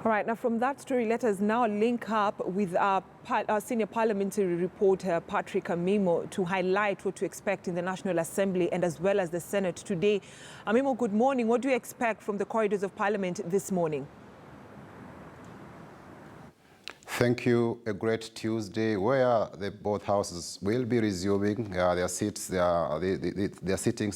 All right, now from that story, let us now link up with our senior parliamentary reporter, Patrick Amimo, to highlight what to expect in the National Assembly and as well as the Senate today. Amimo, good morning. What do you expect from the corridors of Parliament this morning? Thank you. A great Tuesday where both houses will be resuming their sittings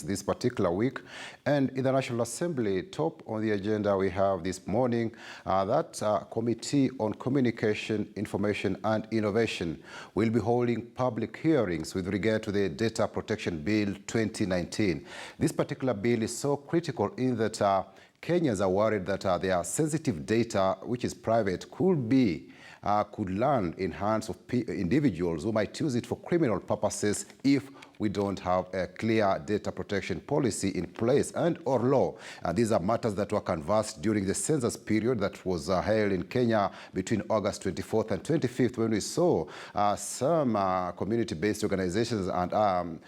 this particular week. And in the National Assembly, top on the agenda we have this morning that Committee on Communication, Information and Innovation will be holding public hearings with regard to the Data Protection Bill 2019. This particular bill is so critical in that Kenyans are worried that their sensitive data, which is private, could land in hands of individuals who might use it for criminal purposes if we don't have a clear data protection policy in place and or law. These are matters that were canvassed during the census period that was held in Kenya between August 24th and 25th, when we saw some community-based organizations and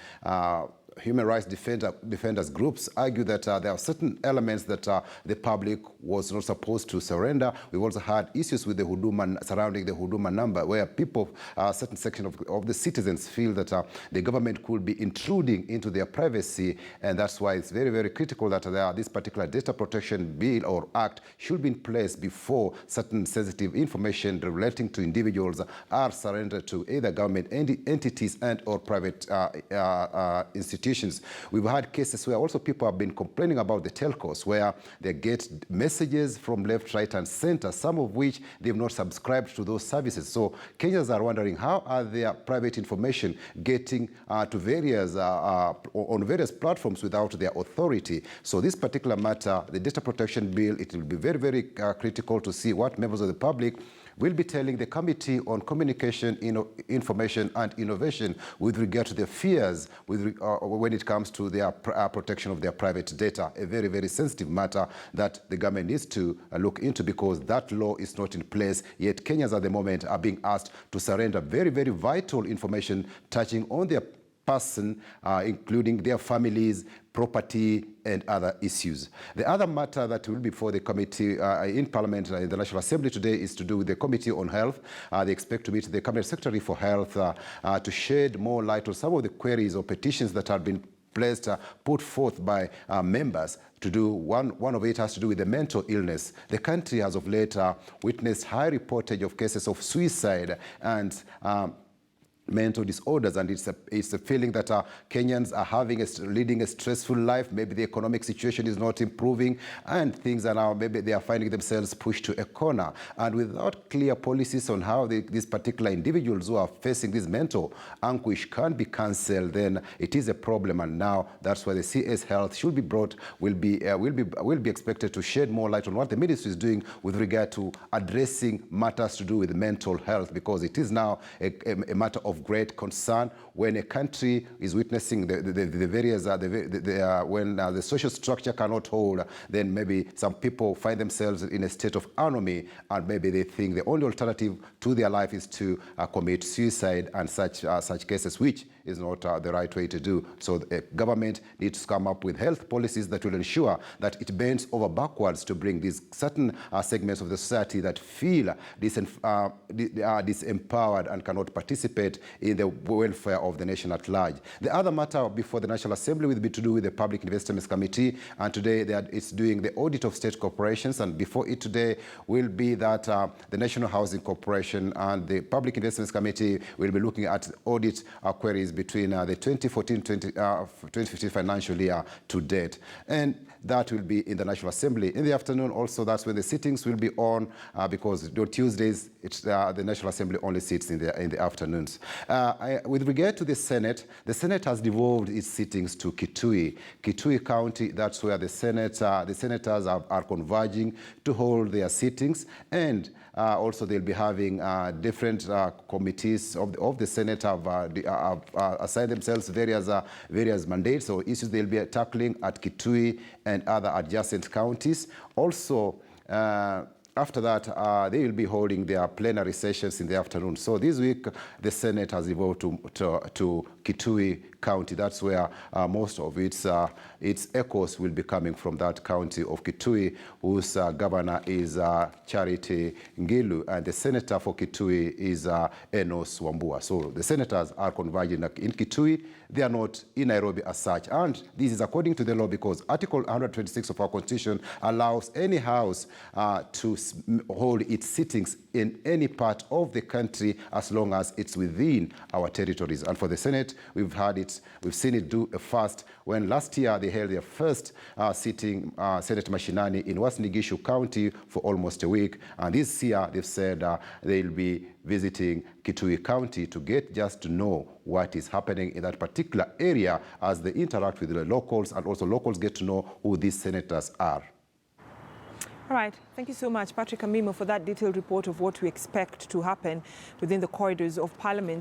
human rights defenders groups argue that there are certain elements that the public was not supposed to surrender. We've also had issues with the Huduma, surrounding the Huduma number, where people, certain section of the citizens feel that the government could be intruding into their privacy, and that's why it's very, very critical that this particular data protection bill or act should be in place before certain sensitive information relating to individuals are surrendered to either government entities and or private institutions. We've had cases where also people have been complaining about the telcos, where they get messages from left, right, and center, some of which they've not subscribed to those services. So Kenyans are wondering, how are their private information getting to various on various platforms without their authority? So this particular matter, the data protection bill, it will be very, very critical to see what members of the public will be telling the Committee on Communication, Information and Innovation with regard to their fears when it comes to their protection of their private data, a very, very sensitive matter that the government needs to look into, because that law is not in place. Yet Kenyans at the moment are being asked to surrender very, very vital information touching on their person, including their families, property and other issues. The other matter that will be before the committee in Parliament in the National Assembly today is to do with the Committee on Health. They expect to meet the Cabinet Secretary for Health to shed more light on some of the queries or petitions that have been put forth by members to do. One of it has to do with the mental illness. The country has of late witnessed high reportage of cases of suicide and mental disorders, and it's a feeling that Kenyans are leading a stressful life. Maybe the economic situation is not improving, and things are now, maybe they are finding themselves pushed to a corner. And without clear policies on how these particular individuals who are facing this mental anguish can be cancelled, then it is a problem. And now that's why the CS Health should be brought, will be expected to shed more light on what the ministry is doing with regard to addressing matters to do with mental health, because it is now a matter of great concern when a country is witnessing the various when the social structure cannot hold. Then maybe some people find themselves in a state of anomie, and maybe they think the only alternative to their life is to commit suicide and such cases, which is not the right way to do. So the government needs to come up with health policies that will ensure that it bends over backwards to bring these certain segments of the society that feel disempowered and cannot participate in the welfare of the nation at large. The other matter before the National Assembly will be to do with the Public Investments Committee, and today it's doing the audit of state corporations, and before it today will be that the National Housing Corporation and the Public Investments Committee will be looking at audit queries between the 2014-2015 financial year to date. And that will be in the National Assembly. In the afternoon also, that's when the sittings will be on, because on Tuesdays, the National Assembly only sits in the afternoons. With regard to the Senate has devolved its sittings to Kitui County. That's where the senators are converging to hold their sittings, and also they'll be having different committees of the Senate have assigned themselves various mandates or issues they'll be tackling at Kitui and other adjacent counties. Also, after that, they will be holding their plenary sessions in the afternoon. So this week, the Senate has evolved to Kitui County. That's where most of its echoes will be coming from, that county of Kitui, whose governor is Charity Ngilu, and the senator for Kitui is Enos Wambua. So the senators are converging in Kitui. They are not in Nairobi as such. And this is according to the law, because Article 126 of our Constitution allows any house to hold its sittings in any part of the country as long as it's within our territories. And for the Senate, we've seen it do a first when last year they held their first sitting, Senate Mashinani, in Uasin Gishu County for almost a week. And this year they've said they'll be visiting Kitui County to get just to know what is happening in that particular area as they interact with the locals, and also locals get to know who these senators are. All right. Thank you so much, Patrick Amimo, for that detailed report of what we expect to happen within the corridors of Parliament.